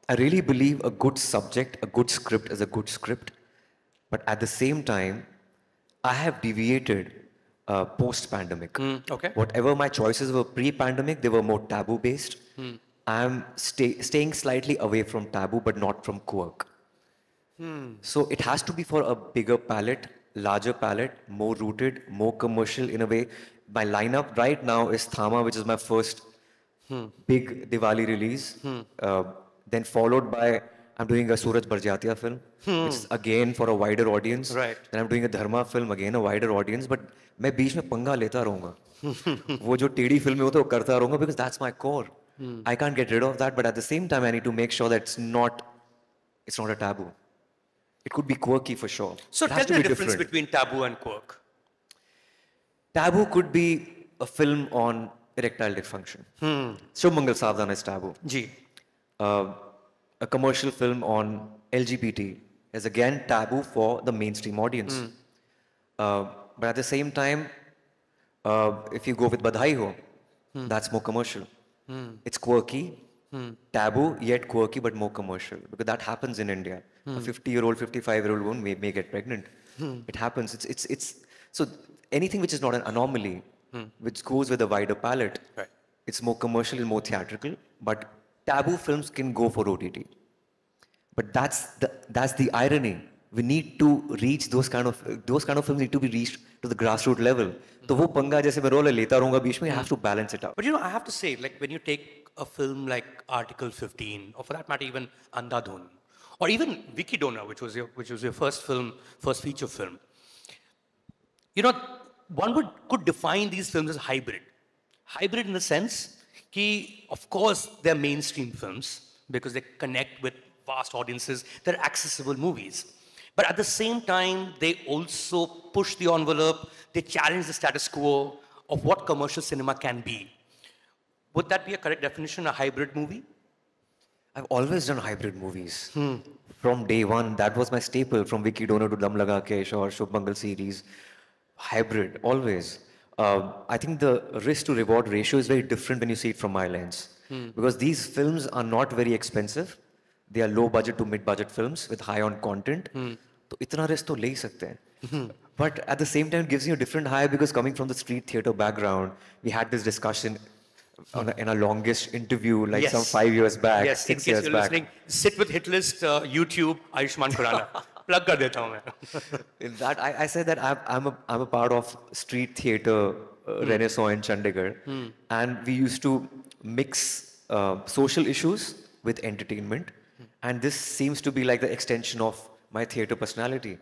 I really believe a good subject, a good script is a good script. But at the same time, I have deviated post-pandemic. Okay. Whatever my choices were pre-pandemic, they were more taboo-based. I'm staying slightly away from taboo, but not from quirk. So it has to be for a bigger palette, larger palette, more rooted, more commercial in a way. My lineup right now is Thama, which is my first big Diwali release. Then followed by, I'm doing a Suraj Barjatia film, which is again for a wider audience. Right. Then I'm doing a Dharma film, again a wider audience. But मैं बीच में पंगा लेता रहूँगा. वो जो टेढ़ी film में होता है वो करता रहूँगा because that's my core. I can't get rid of that, but at the same time I need to make sure that it's not a taboo. It could be quirky for sure. So It has tell to me be the difference different. between taboo and quirk. Taboo could be a film on erectile dysfunction. Shubh Mangal Savdhan is taboo. Ji. A commercial film on LGBT is again taboo for the mainstream audience. But at the same time, if you go with Badhai Ho, that's more commercial. It's quirky, taboo, yet quirky, but more commercial. Because that happens in India. A 50-year-old, 55-year-old woman may get pregnant. It happens. So anything which is not an anomaly, which goes with a wider palette, Right. it's more commercial and more theatrical. But taboo films can go for OTT. But that's the irony. We need to reach those kind of films need to be reached to the grassroots level. तो वो पंगा जैसे मैं role लेता रहूँगा बीच में, I have to balance it out. But you know, I have to say, like when you take a film like Article 15, or for that matter, even Andhadhun, or even Vicky Donor, which was your first feature film. You know, one could define these films as hybrid. Hybrid in the sense that, of course, they're mainstream films because they connect with vast audiences. They're accessible movies. But at the same time, they also push the envelope. They challenge the status quo of what commercial cinema can be. Would that be a correct definition, a hybrid movie? I've always done hybrid movies. From day one, that was my staple, from Vicky Donor to Dum Laga Kesh or Shubh Mangal series. Hybrid, always. I think the risk to reward ratio is very different when you see it from my lens. Because these films are not very expensive. They are low budget to mid budget films with high on content. So itna risk to le sakte hain. But at the same time, it gives you a different high because coming from the street theater background, we had this discussion in our longest interview, like Yes. some 5 years back, Yes, in 6 case years you're back. listening, sit with Hitlist, YouTube, Ayushmann Khurrana. Plug kar deta hu main. In that, I said that I'm a part of street theater renaissance in Chandigarh, and we used to mix social issues with entertainment, and this seems to be like the extension of my theater personality.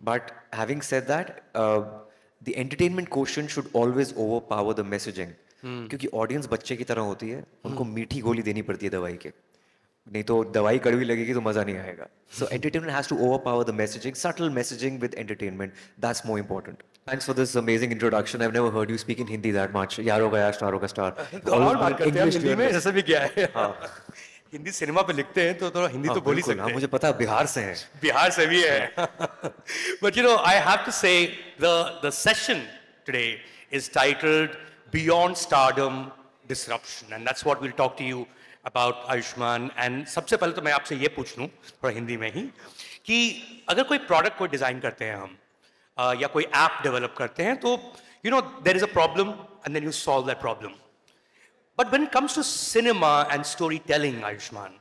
But having said that, the entertainment quotient should always overpower the messaging. क्योंकि audience बच्चे की तरह होती है, उनको मीठी गोली देनी पड़ती है दवाई के, नहीं तो दवाई कड़वी लगेगी तो मजा नहीं आएगा. So entertainment has to overpower the messaging, subtle messaging with entertainment. That's more important. Thanks for this amazing introduction. I've never heard you speak in Hindi that much. यारो का यार, स्टारों का स्टार. और बात करते हैं English हिंदी में, जैसे भी क्या है. हाँ. हिंदी सिनेमा पे लिखते हैं तो थोड़ा हिंदी तो बोल ही बिल्कुल, सकते हाँ, हैं. मुझे पता है बिहार से है. Bihar se bhi hai. But you know, I have to say the session today is titled Beyond Stardom Disruption, and that's what we'll talk to you about, Ayushmann. And सबसे पहले तो मैं आपसे ये पूछ लूँ थोड़ा हिंदी में ही कि अगर कोई प्रोडक्ट को डिजाइन करते हैं हम या कोई ऐप डेवलप करते हैं तो you know there is a problem and then you solve that problem. But when it comes to cinema and storytelling, Ayushmann,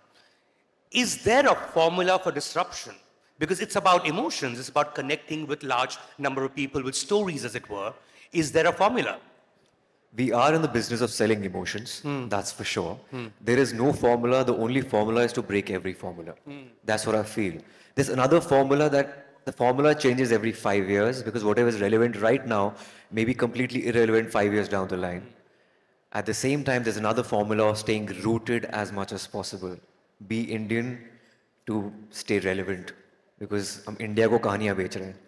is there a formula for disruption? Because it's about emotions, it's about connecting with large number of people, with stories as it were. Is there a formula? We are in the business of selling emotions, that's for sure. There is no formula. The only formula is to break every formula. That's what I feel. There's another formula that the formula changes every 5 years because whatever is relevant right now may be completely irrelevant 5 years down the line. At the same time, there's another formula of staying rooted as much as possible. Be Indian to stay relevant because हम India को कहानियाँ बेच रहे हैं.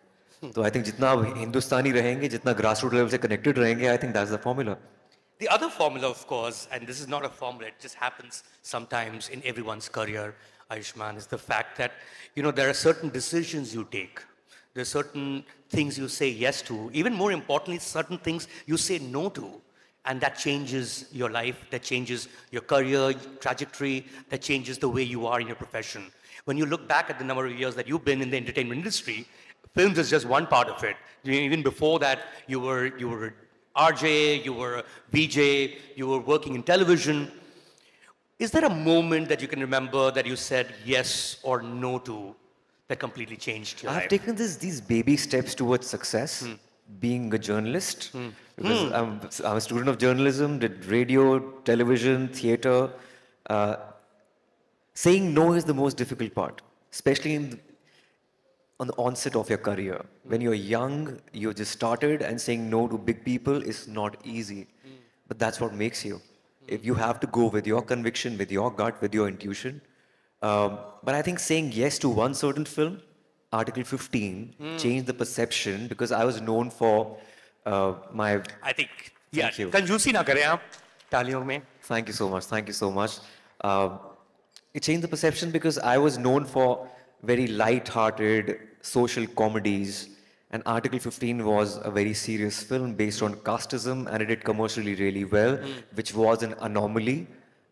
तो I think जितना आप हिंदुस्तानी रहेंगे, जितना grassroots level से connected रहेंगे, I think that's the formula. The other formula, of course, and this is not a formula, it just happens sometimes in everyone's career, Ayushmann, is the fact that, you know, there are certain decisions you take. There are certain things you say yes to. Even more importantly, certain things you say no to. and that changes your life, that changes your career trajectory, that changes the way you are in your profession. When you look back at the number of years that you've been in the entertainment industry, films is just one part of it. Even before that, you were RJ, you were VJ, you were working in television. Is there a moment that you can remember that you said yes or no to that completely changed your I've life? taken these baby steps towards success, being a journalist, because I'm a student of journalism, did radio, television, theater. Uh, Saying no is the most difficult part, especially on the onset of your career. When you're young, you just started, and saying no to big people is not easy. But that's what makes you. If you have to go with your conviction, with your gut, with your intuition. But I think saying yes to one certain film, Article 15, changed the perception because I was known for my. I think, yeah, Thank you. कंजूसी ना करें आप तालियों में. Thank you so much. Thank you so much. It changed the perception because I was known for very light-hearted social comedies, and Article 15 was a very serious film based on casteism, and it did commercially really well, which was an anomaly.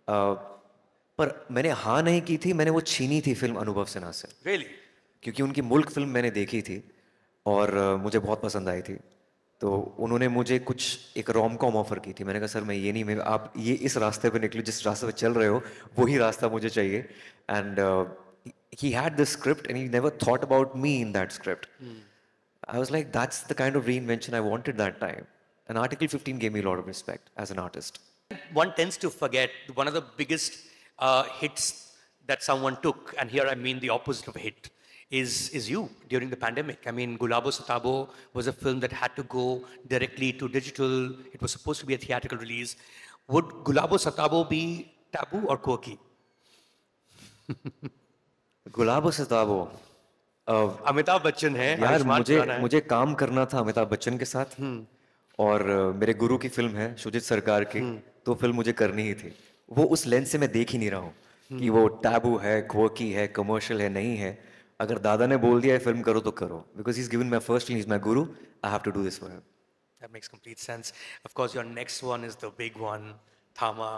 पर मैंने हाँ नहीं की थी, मैंने वो छीनी थी फिल्म अनुभव सिन्हा से, Really? क्योंकि उनकी मुल्क फिल्म मैंने देखी थी और मुझे बहुत पसंद आई थी. तो उन्होंने मुझे कुछ एक रोम कॉम ऑफर की थी. मैंने कहा सर मैं ये नहीं, मैं आप ये इस रास्ते पे निकलो जिस रास्ते पे चल रहे हो, वही रास्ता मुझे चाहिए. And he had this script and he never thought about me in that script. I was like, that's the kind of reinvention I wanted that time. And Article 15 gave me a lot of respect as an artist. One tends to forget one of the biggest hits that someone took, and here I mean the opposite of a hit, is you during the pandemic. I mean, Gulabo Satabo was a film that had to go directly to digital. It was supposed to be a theatrical release. Would Gulabo Satabo be taboo or quirky? गुलाबो सिताबो. अमिताभ बच्चन है, यार आयुष्मान खुराना है. मुझे काम करना था अमिताभ बच्चन के साथ और मेरे गुरु की फिल्म है शुजित सरकार की, तो फिल्म मुझे करनी ही थी. वो उस लेंस से मैं देख ही नहीं रहा हूँ कि वो टैबू है, क्वर्की है, कमर्शियल है, नहीं है. अगर दादा ने बोल दिया है फिल्म करो तो करो, because he is given my first film, he is my guru, I have to do this for him. That makes complete sense. Of course, your next one is the big one, Thama.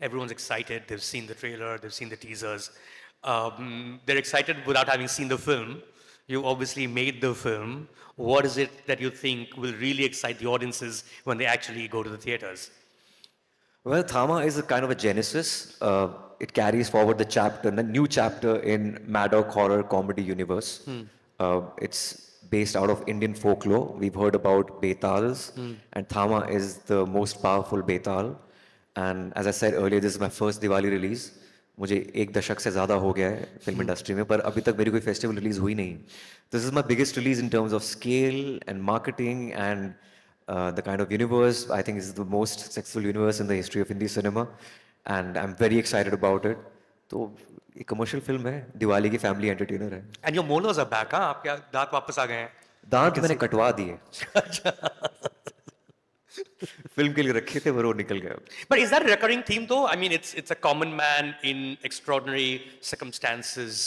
Everyone's excited. They've seen the trailer, they've seen the teasers. They're excited without having seen the film. You obviously made the film. What is it that you think will really excite the audiences when they actually go to the theaters? Well, Thama is a kind of a genesis. It carries forward the chapter, the new chapter in Maddock horror comedy universe. It's based out of Indian folklore. We've heard about Betals, and Thama is the most powerful Betal. And as I said earlier, this is my first Diwali release. मुझे एक दशक से ज़्यादा हो गया है film industry में, पर अभी तक मेरी कोई फेस्टिवल रिलीज हुई नहीं. This is my biggest release in terms of scale and marketing and the kind of universe. I think is the most successful universe in the history of Hindi cinema, and I'm very excited about it. तो ये commercial film है, दिवाली की family entertainer है. And your molars are back, हाँ? आपके दांत वापस आ गए हैं. दांत मैंने कटवा दिए. फिल्म के लिए रखे थे, पर वो निकल गया. But is that a recurring theme though? I mean, it's a common man in extraordinary circumstances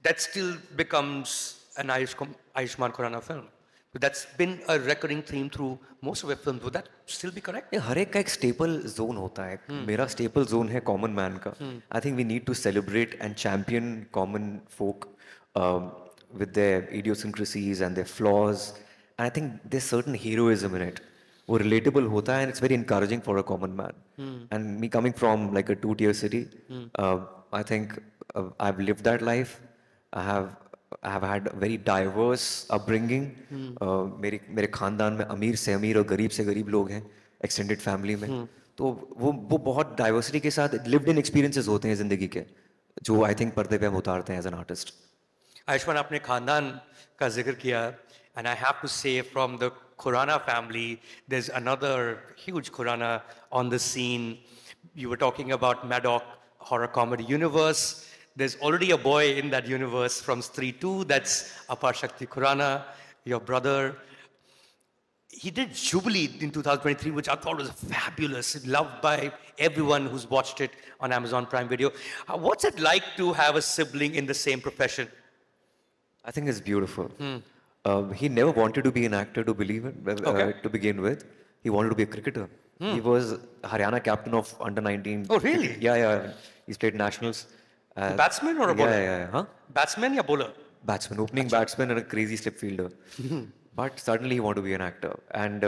that still becomes an Ayushmann Khurrana film. But that's been a recurring theme through most of your films. Would that still be correct? हर एक का एक staple zone होता है. मेरा staple zone है common man का. I think we need to celebrate and champion common folk with their idiosyncrasies and their flaws. And I think there's certain heroism in it. वो relatable होता है and it's very encouraging for a common man. And me coming from like a two-tier city, I think I've lived that life. I have had a very diverse upbringing. मेरे खानदान में अमीर से अमीर और गरीब से गरीब लोग हैं, extended family में. तो वो बहुत diversity के साथ lived in experiences होते हैं ज़िंदगी के, जो I think पर्दे पे हम उतारते हैं as an artist. आयुष्मान, आपने खानदान का जिक्र किया, and I have to say from the Khurrana family, there's another huge Khurrana on the scene. You were talking about Maddock horror comedy universe. There's already a boy in that universe from Stree 2, that's Apar Shakti Khurrana, your brother. He did Jubilee in 2023, which I thought was fabulous, loved by everyone who's watched it on Amazon Prime Video. What's it like to have a sibling in the same profession? I think it's beautiful. He never wanted to be an actor to begin with. He wanted to be a cricketer. He was Haryana captain of under-19. Oh, really? Yeah, yeah. He's played nationals. Batsman or a bowler? Yeah. Huh? Batsman or bowler? Batsman, opening batsman and a crazy slip fielder. But suddenly he wanted to be an actor. And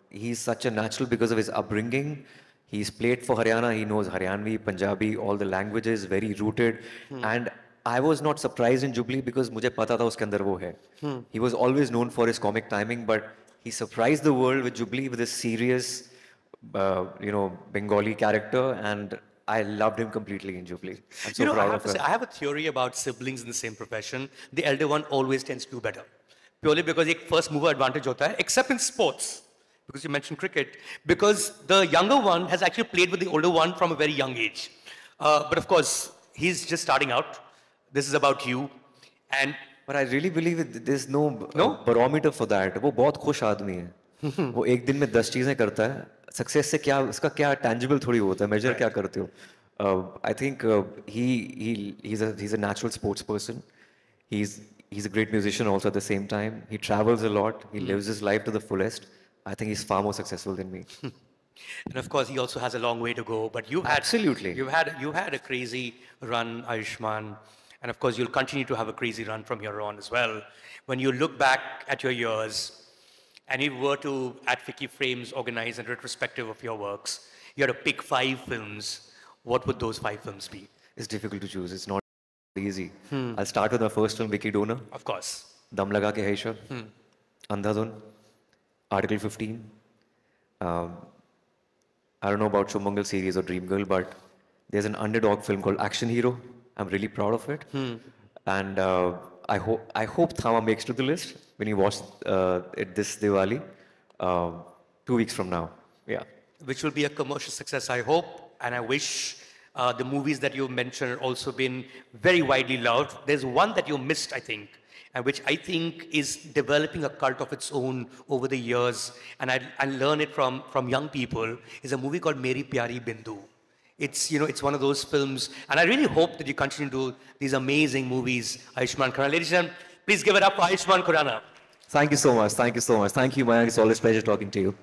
he's such a natural because of his upbringing. He's played for Haryana. He knows Haryanvi, Punjabi, all the languages, very rooted. And I was not surprised in Jubilee because मुझे पता था उसके अंदर वो है. He was always known for his comic timing, but he surprised the world with Jubilee with this serious, Bengali character, and I loved him completely in Jubilee. I'm so You know, I proud have of to say, him. I have a theory about siblings in the same profession. The elder one always tends to do better. Purely because एक first mover advantage होता है, except in sports. Because you mentioned cricket. Because the younger one has actually played with the older one from a very young age. But of course, he's just starting out. This is about you. And But I really believe there's no, No? barometer for that. वो बहुत खुश आदमी है. वो एक दिन में 10 चीजें करता है. Success से क्या उसका क्या tangible थोड़ी होता है. Measure क्या करते हो? I think he's a natural sports person. He's a great musician also at the same time. He travels a lot. He lives his life to the fullest. I think he's far more successful than me. And of course, he also has a long way to go. But you had Absolutely. you had a crazy run, Ayushmann, and of course, you'll continue to have a crazy run from here on as well. When you look back at your years, and if you were to, at Vicky Frames, organize a retrospective of your works, you had to pick 5 films. What would those 5 films be? It's difficult to choose. It's not easy. I'll start with my first film, Vicky Donor. Of course. Dum Laga Ke Hai Shab, Andhadhun, Article 15. I don't know about Shumangal series or Dream Girl, but there's an underdog film called Action Hero. I'm really proud of it. And I hope Thama makes to the list when you watch it this Diwali, 2 weeks from now. Yeah. Which will be a commercial success, I hope. And I wish the movies that you mentioned also been very widely loved. There's one that you missed, I think, and which I think is developing a cult of its own over the years. And I learn it from young people. Is a movie called Meri Pyari Bindu. It's one of those films. And I really hope that you continue to do these amazing movies, Ayushmann Khurrana. Ladies and gentlemen, please give it up for Ayushmann Khurrana. Thank you so much. Thank you so much. Thank you, Mayank. It's always a pleasure talking to you.